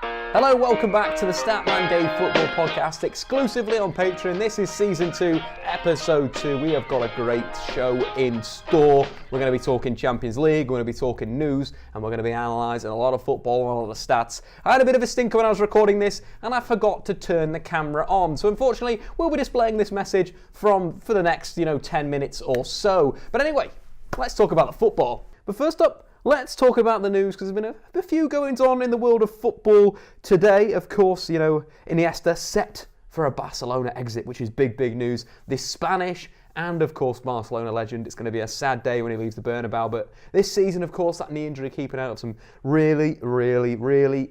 Hello, welcome back to the Statman Day Football Podcast, exclusively on Patreon. This is Season 2, Episode 2. We have got a great show in store. We're going to be talking Champions League, we're going to be talking news, and we're going to be analysing a lot of football and a lot of stats. I had a bit of a stinker when I was recording this, and I forgot to turn the camera on. So unfortunately, we'll be displaying this message for the next, 10 minutes or so. But anyway, let's talk about the football. But first up, let's talk about the news, because there's been a few goings on in the world of football today. Of course, Iniesta set for a Barcelona exit, which is big news. This Spanish and, of course, Barcelona legend. It's going to be a sad day when he leaves the Bernabeu. But this season, of course, that knee injury keeping out of some really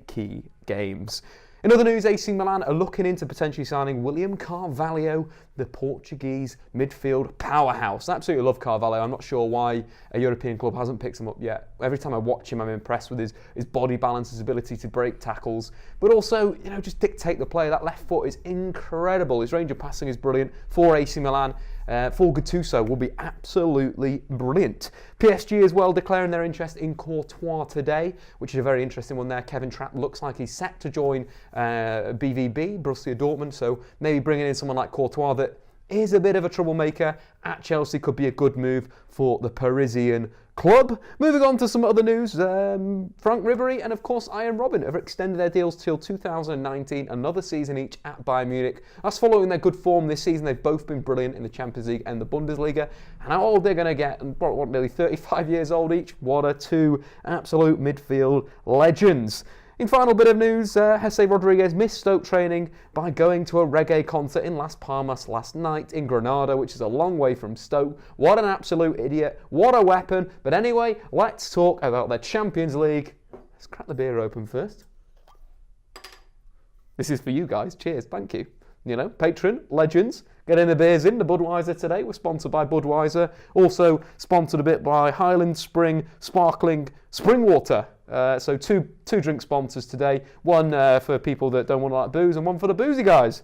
key games. In other news, AC Milan are looking into potentially signing William Carvalho, the Portuguese midfield powerhouse. I absolutely love Carvalho. I'm not sure why a European club hasn't picked him up yet. Every time I watch him, I'm impressed with his body balance, his ability to break tackles, but also, just dictate the play. That left foot is incredible. His range of passing is brilliant for AC Milan. For Gattuso will be absolutely brilliant. PSG as well declaring their interest in Courtois today, which is a very interesting one there. Kevin Trapp looks like he's set to join BVB, Borussia Dortmund, so maybe bringing in someone like Courtois that is a bit of a troublemaker at Chelsea could be a good move for the Parisian club. Moving on to some other news, Frank Ribery and of course Arjen Robben have extended their deals till 2019, another season each at Bayern Munich. That's following their good form this season. They've both been brilliant in the Champions League and the Bundesliga. And how old they're going to get, and nearly 35 years old each. What are two absolute midfield legends. In final bit of news, Jesse Rodriguez missed Stoke training by going to a reggae concert in Las Palmas last night in Granada, which is a long way from Stoke. What an absolute idiot. What a weapon. But anyway, let's talk about the Champions League. Let's crack the beer open first. This is for you guys. Cheers. Thank you. Patron, legends, getting the beers in. The Budweiser today. We're sponsored by Budweiser. Also sponsored a bit by Highland Spring Sparkling Spring Water. So two drink sponsors today. One for people that don't want to like booze and one for the boozy guys.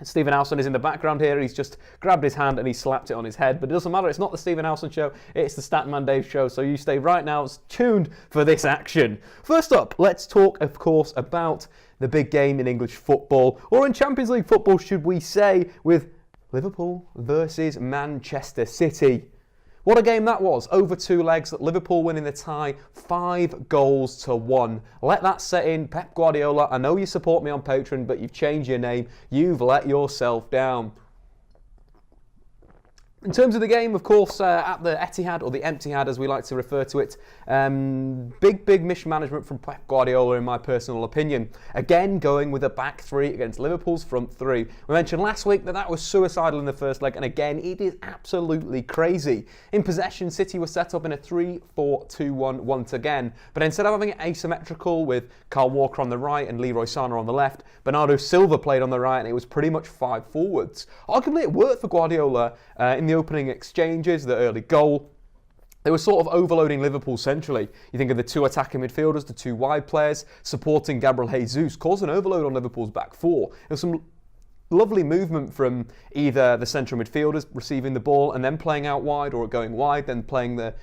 Stephen Howson is in the background here. He's just grabbed his hand and he slapped it on his head. But it doesn't matter. It's not the Stephen Howson show. It's the Statman Dave show. So you stay right now tuned for this action. First up, let's talk, of course, about the big game in English football, or in Champions League football, should we say, with Liverpool versus Manchester City. What a game that was. Over 2 legs. Liverpool winning the tie 5-1. Let that set in. Pep Guardiola, I know you support me on Patreon, but you've changed your name. You've let yourself down. In terms of the game, of course, at the Etihad, or the Emptyhad as we like to refer to it, big mismanagement from Pep Guardiola in my personal opinion. Again, going with a back three against Liverpool's front three. We mentioned last week that was suicidal in the first leg, and again, it is absolutely crazy. In possession, City was set up in a 3-4-2-1 once again, but instead of having it asymmetrical with Kyle Walker on the right and Leroy Sané on the left, Bernardo Silva played on the right, and it was pretty much 5 forwards. Arguably, it worked for Guardiola in the opening exchanges, the early goal. They were sort of overloading Liverpool centrally. You think of the 2 attacking midfielders, the 2 wide players, supporting Gabriel Jesus, caused an overload on Liverpool's back 4. There was some lovely movement from either the central midfielders receiving the ball and then playing out wide, or going wide, then playing the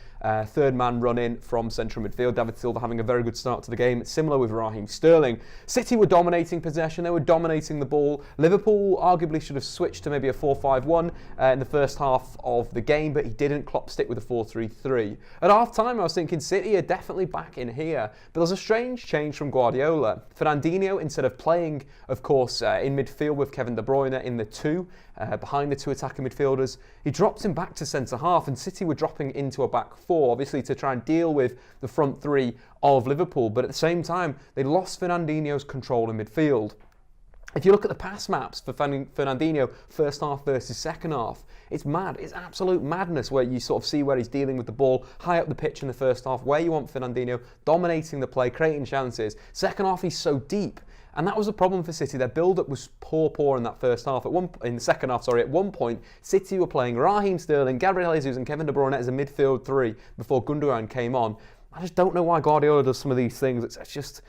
third man run in from central midfield. David Silva having a very good start to the game. It's similar with Raheem Sterling. City were dominating possession. They were dominating the ball. Liverpool arguably should have switched to maybe a 4-5-1 in the first half of the game, but he didn't. Klopp stick with a 4-3-3. At half time, I was thinking City are definitely back in here, but there's a strange change from Guardiola. Fernandinho, instead of playing, of course, in midfield with Kevin De Bruyne in the 2, behind the 2 attacking midfielders, he dropped him back to centre half, and City were dropping into a back 4, obviously to try and deal with the front 3 of Liverpool, but at the same time they lost Fernandinho's control in midfield. If you look at the pass maps for Fernandinho first half versus second half, it's mad. It's absolute madness where you sort of see where he's dealing with the ball high up the pitch in the first half, where you want Fernandinho dominating the play, creating chances. Second half he's so deep. And that was a problem for City. Their build-up was poor in that first half. In the second half, at one point, City were playing Raheem Sterling, Gabriel Jesus and Kevin De Bruyne as a midfield 3 before Gundogan came on. I just don't know why Guardiola does some of these things. It's just...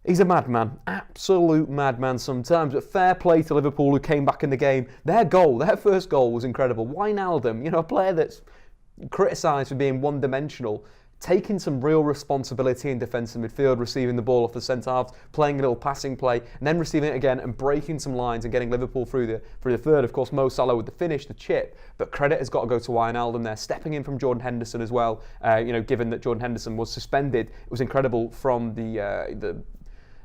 He's a madman, absolute madman sometimes, but fair play to Liverpool who came back in the game. Their first goal was incredible. Wijnaldum, a player that's criticised for being one-dimensional, taking some real responsibility in defensive midfield, receiving the ball off the centre-halves, playing a little passing play, and then receiving it again and breaking some lines and getting Liverpool through the third. Of course, Mo Salah with the finish, the chip, but credit has got to go to Wijnaldum there, stepping in from Jordan Henderson as well. Given that Jordan Henderson was suspended, it was incredible from the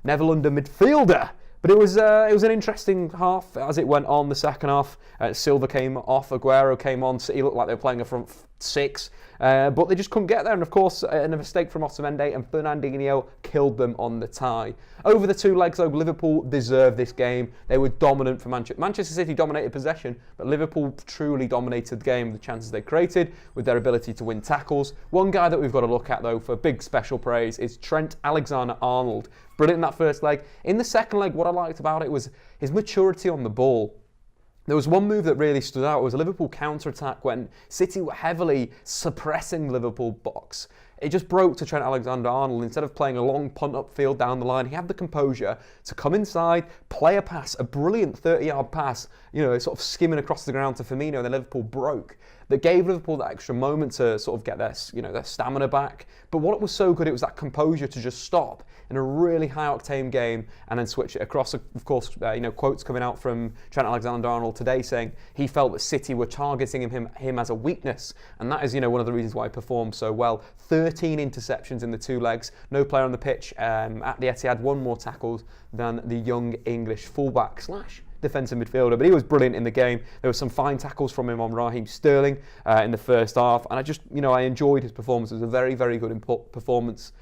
Netherlander midfielder. But it was an interesting half as it went on. The second half, Silva came off, Aguero came on. City looked like they were playing a front six, but they just couldn't get there. And of course, a mistake from Otamendi and Fernandinho killed them on the tie. Over the two legs, though, Liverpool deserved this game. They were dominant for Manchester. Manchester City dominated possession, but Liverpool truly dominated the game, the chances they created, with their ability to win tackles. One guy that we've got to look at, though, for big special praise is Trent Alexander-Arnold. Brilliant in that first leg. In the second leg, what I liked about it was his maturity on the ball. There was one move that really stood out. It was a Liverpool counter-attack when City were heavily suppressing the Liverpool box. It just broke to Trent Alexander-Arnold. Instead of playing a long punt upfield down the line, he had the composure to come inside, play a pass, a brilliant 30-yard pass, sort of skimming across the ground to Firmino, and then Liverpool broke. That gave Liverpool that extra moment to sort of get their stamina back. But what was so good, it was that composure to just stop in a really high-octane game and then switch it across. Of course, quotes coming out from Trent Alexander-Arnold today saying he felt that City were targeting him as a weakness, and that is one of the reasons why he performed so well. 13 interceptions in the two legs. No player on the pitch at the Etihad won more tackles than the young English fullback / defensive midfielder, but he was brilliant in the game. There were some fine tackles from him on Raheem Sterling in the first half, and I enjoyed his performance. It was a very, very good performance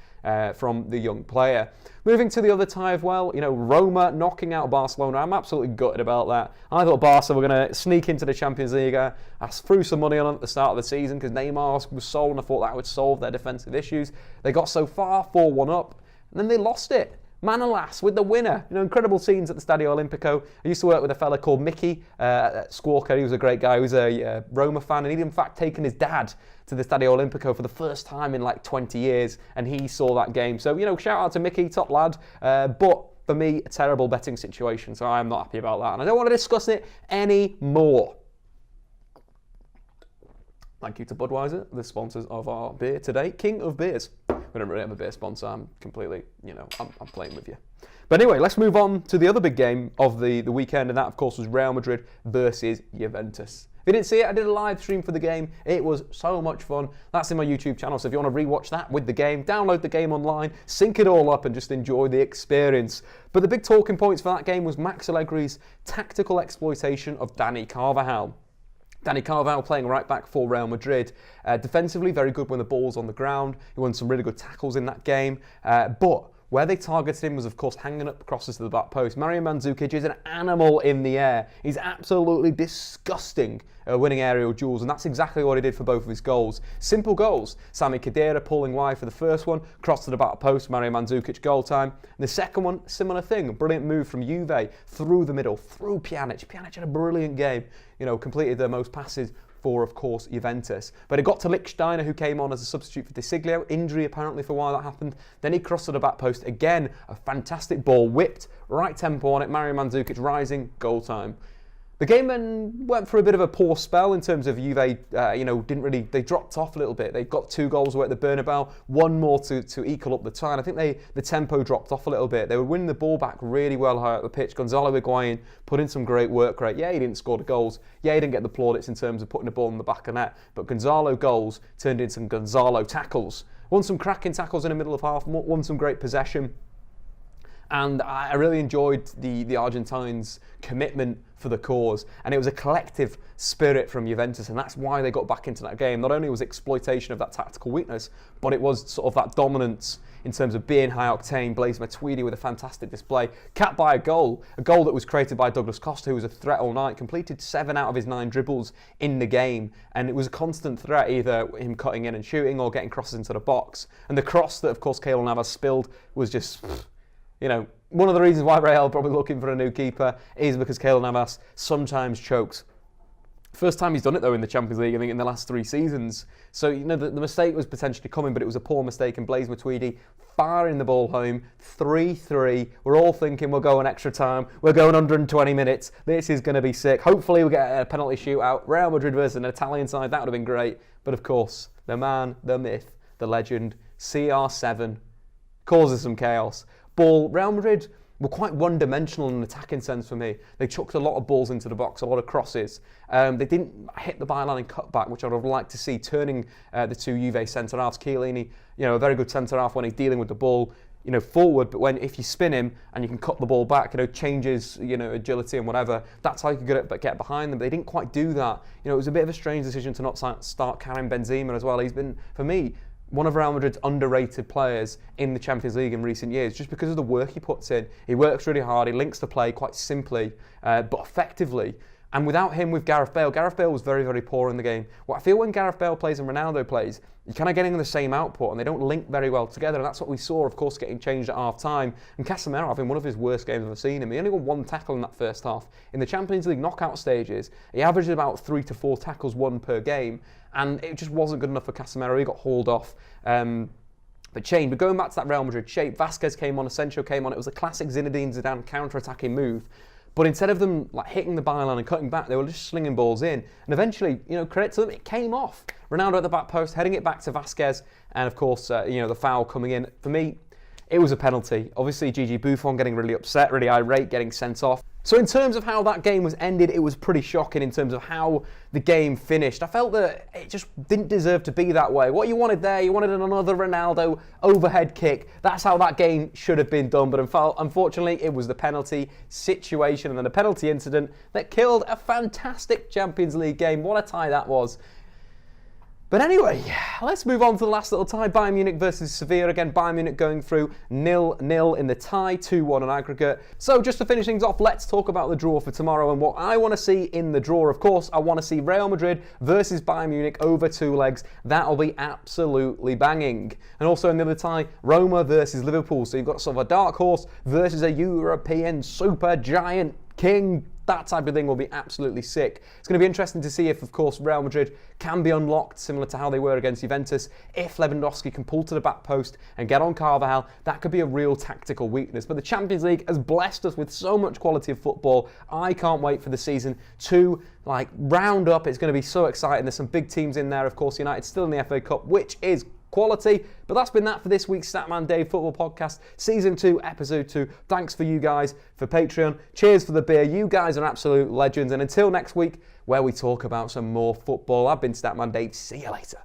from the young player. Moving to the other tie as well, Roma knocking out Barcelona. I'm absolutely gutted about that. I thought Barca were going to sneak into the Champions League. I threw some money on them at the start of the season because Neymar was sold, and I thought that would solve their defensive issues. They got so far, 4-1 up, and then they lost it. Manolas with the winner. Incredible scenes at the Stadio Olimpico. I used to work with a fella called Mickey at Squawker. He was a great guy. He was a Roma fan, and he'd in fact taken his dad to the Stadio Olimpico for the first time in like 20 years, and he saw that game. So, shout out to Mickey, top lad. But for me, a terrible betting situation, so I am not happy about that, and I don't want to discuss it anymore. Thank you to Budweiser, the sponsors of our beer today. King of beers. We don't really have a beer sponsor. I'm completely, I'm playing with you. But anyway, let's move on to the other big game of the weekend, and that, of course, was Real Madrid versus Juventus. If you didn't see it, I did a live stream for the game. It was so much fun. That's in my YouTube channel, so if you want to rewatch that with the game, download the game online, sync it all up, and just enjoy the experience. But the big talking points for that game was Max Allegri's tactical exploitation of Dani Carvajal. Dani Carvajal playing right back for Real Madrid. Defensively, very good when the ball's on the ground. He won some really good tackles in that game. But where they targeted him was, of course, hanging up crosses to the back post. Mario Mandzukic is an animal in the air. He's absolutely disgusting at winning aerial duels, and that's exactly what he did for both of his goals. Simple goals. Sami Khedira pulling wide for the first one, cross to the back post, Mario Mandzukic goal time. And the second one, similar thing. A brilliant move from Juve through the middle, through Pjanic. Pjanic had a brilliant game. Completed the most passes for, of course, Juventus. But it got to Lichtsteiner, who came on as a substitute for De Siglio. Injury, apparently, for why that happened. Then he crossed to the back post. Again, a fantastic ball, whipped, right tempo on it. Mario Mandzukic rising, goal time. The game then went for a bit of a poor spell in terms of Juve, they dropped off a little bit. They got 2 goals away at the Bernabeu, one more to equal up the tie. And I think the tempo dropped off a little bit. They were winning the ball back really well high up the pitch. Gonzalo Higuain put in some great work rate. Yeah, he didn't score the goals. Yeah, he didn't get the plaudits in terms of putting the ball in the back of net. But Gonzalo goals turned into some Gonzalo tackles. Won some cracking tackles in the middle of half, won some great possession. And I really enjoyed the Argentines' commitment for the cause. And it was a collective spirit from Juventus, and that's why they got back into that game. Not only was exploitation of that tactical weakness, but it was sort of that dominance in terms of being high octane. Blaise Matuidi with a fantastic display, capped by a goal that was created by Douglas Costa, who was a threat all night, completed 7 out of his 9 dribbles in the game, and it was a constant threat, either him cutting in and shooting or getting crosses into the box. And the cross that, of course, Keylor Navas spilled was just... one of the reasons why Real are probably looking for a new keeper is because Keylor Navas sometimes chokes. First time he's done it, though, in the Champions League, I think, in the last 3 seasons. So, the mistake was potentially coming, but it was a poor mistake, and Blaise Matuidi firing the ball home, 3-3. We're all thinking we're going extra time. We're going 120 minutes. This is going to be sick. Hopefully we get a penalty shootout. Real Madrid versus an Italian side, that would have been great. But, of course, the man, the myth, the legend, CR7, causes some chaos. Ball, Real Madrid were quite one-dimensional in an attacking sense for me. They chucked a lot of balls into the box, a lot of crosses. They didn't hit the byline and cut back, which I would have liked to see, turning the two Juve centre-halves. Chiellini, a very good centre-half when he's dealing with the ball, forward, but if you spin him and you can cut the ball back, changes, agility and whatever, that's how you could get behind them. But they didn't quite do that. It was a bit of a strange decision to not start Karim Benzema as well. He's been, for me, one of Real Madrid's underrated players in the Champions League in recent years, just because of the work he puts in. He works really hard, he links the play quite simply, but effectively. And without him, with Gareth Bale was very, very poor in the game. What I feel when Gareth Bale plays and Ronaldo plays, you're kind of getting the same output and they don't link very well together. And that's what we saw, of course, getting changed at half-time. And Casemiro having one of his worst games I've ever seen him. He only got one tackle in that first half. In the Champions League knockout stages, he averaged about 3 to 4 tackles, one per game. And it just wasn't good enough for Casemiro. He got hauled off. But going back to that Real Madrid shape, Vasquez came on, Asensio came on. It was a classic Zinedine Zidane counter-attacking move. But instead of them hitting the byline and cutting back, they were just slinging balls in. And eventually, credit to them, it came off. Ronaldo at the back post, heading it back to Vasquez. And of course, the foul coming in. For me, it was a penalty. Obviously, Gigi Buffon getting really upset, really irate, getting sent off. So in terms of how that game was ended, it was pretty shocking in terms of how the game finished. I felt that it just didn't deserve to be that way. What you wanted there, you wanted another Ronaldo overhead kick. That's how that game should have been done. But unfortunately, it was the penalty situation and then the penalty incident that killed a fantastic Champions League game. What a tie that was. But anyway, let's move on to the last little tie. Bayern Munich versus Sevilla. Again, Bayern Munich going through 0-0 in the tie, 2-1 on aggregate. So just to finish things off, let's talk about the draw for tomorrow and what I want to see in the draw. Of course, I want to see Real Madrid versus Bayern Munich over 2 legs. That'll be absolutely banging. And also in the other tie, Roma versus Liverpool. So you've got sort of a dark horse versus a European super giant king. That type of thing will be absolutely sick. It's going to be interesting to see if, of course, Real Madrid can be unlocked, similar to how they were against Juventus. If Lewandowski can pull to the back post and get on Carvajal, that could be a real tactical weakness. But the Champions League has blessed us with so much quality of football. I can't wait for the season to round up. It's going to be so exciting. There's some big teams in there, of course. United still in the FA Cup, which is quality. But that's been that for this week's Statman Dave Football Podcast, Season 2, Episode 2. Thanks for you guys for Patreon. Cheers for the beer. You guys are absolute legends. And until next week, where we talk about some more football, I've been Statman Dave. See you later.